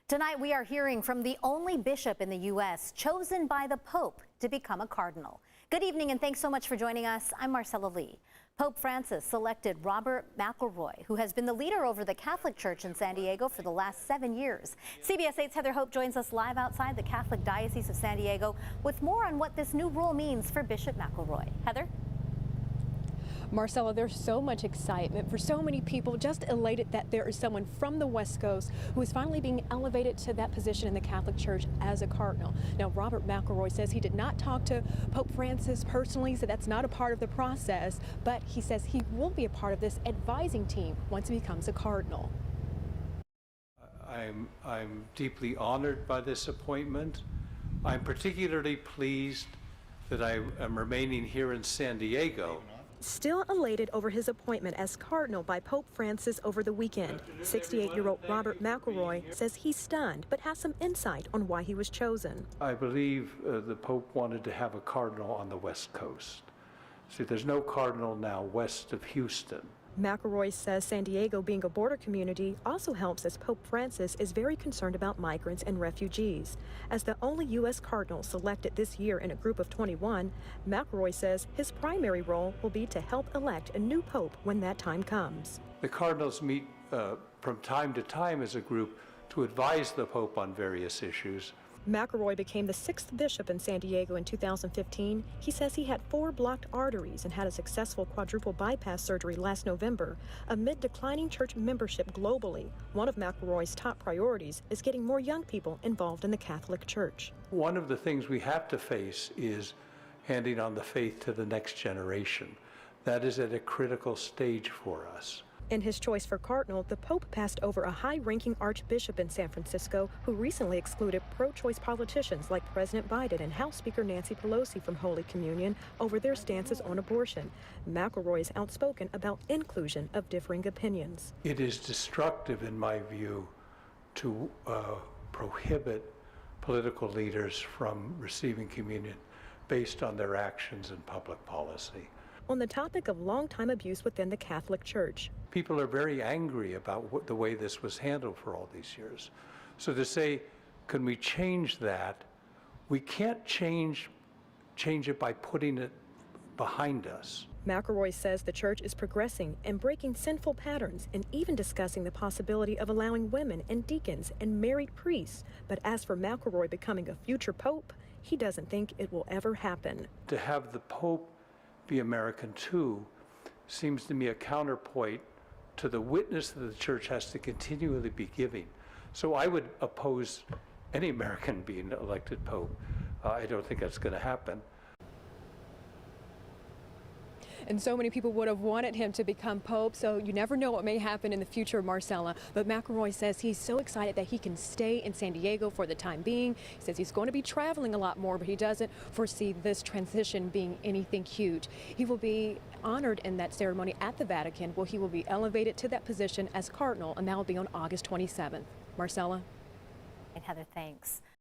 Tonight we are hearing from the only bishop in the U.S. chosen by the Pope to become a cardinal. Good evening and thanks so much for joining us. I'm Marcella Lee. Pope Francis selected Robert McElroy, who has been the leader over the Catholic Church in San Diego for the last 7 years. CBS 8's Heather Hope joins us live outside the Catholic Diocese of San Diego with more on what this new role means for Bishop McElroy. Heather? Marcella, there's so much excitement for so many people, just elated that there is someone from the West Coast who is finally being elevated to that position in the Catholic Church as a cardinal. Now, Robert McElroy says he did not talk to Pope Francis personally, so that's not a part of the process, but he says he will be a part of this advising team once he becomes a cardinal. I'm deeply honored by this appointment. I'm particularly pleased that I am remaining here in San Diego. Still elated over his appointment as cardinal by Pope Francis over the weekend, 68-year-old Robert McElroy says he's stunned, but has some insight on why he was chosen. I believe the Pope wanted to have a cardinal on the West Coast. See, there's no cardinal now west of Houston. McElroy says San Diego, being a border community, also helps as Pope Francis is very concerned about migrants and refugees. As the only U.S. cardinal selected this year in a group of 21, McElroy says his primary role will be to help elect a new pope when that time comes. The cardinals meet from time to time as a group to advise the Pope on various issues. McElroy became the 6th bishop in San Diego in 2015. He says he had 4 blocked arteries and had a successful quadruple bypass surgery last November. Amid declining church membership globally, one of McElroy's top priorities is getting more young people involved in the Catholic Church. One of the things we have to face is handing on the faith to the next generation. That is at a critical stage for us. In his choice for cardinal, the Pope passed over a high-ranking archbishop in San Francisco who recently excluded pro-choice politicians like President Biden and House Speaker Nancy Pelosi from Holy Communion over their stances on abortion. McElroy is outspoken about inclusion of differing opinions. It is destructive, in my view, to prohibit political leaders from receiving communion based on their actions in public policy. On the topic of long-time abuse within the Catholic Church, people are very angry about the way this was handled for all these years. So to say, can we change that? We can't change it by putting it behind us. McElroy says the church is progressing and breaking sinful patterns and even discussing the possibility of allowing women and deacons and married priests. But as for McElroy becoming a future pope, he doesn't think it will ever happen. To have the Pope be American too seems to me a counterpoint to the witness that the church has to continually be giving. So I would oppose any American being elected pope. I don't think that's going to happen. And so many people would have wanted him to become pope, so you never know what may happen in the future, Marcella. But McElroy says he's so excited that he can stay in San Diego for the time being. He says he's going to be traveling a lot more, but he doesn't foresee this transition being anything huge. He will be honored in that ceremony at the Vatican, where he will be elevated to that position as cardinal, and that will be on August 27th. Marcella? Heather, thanks.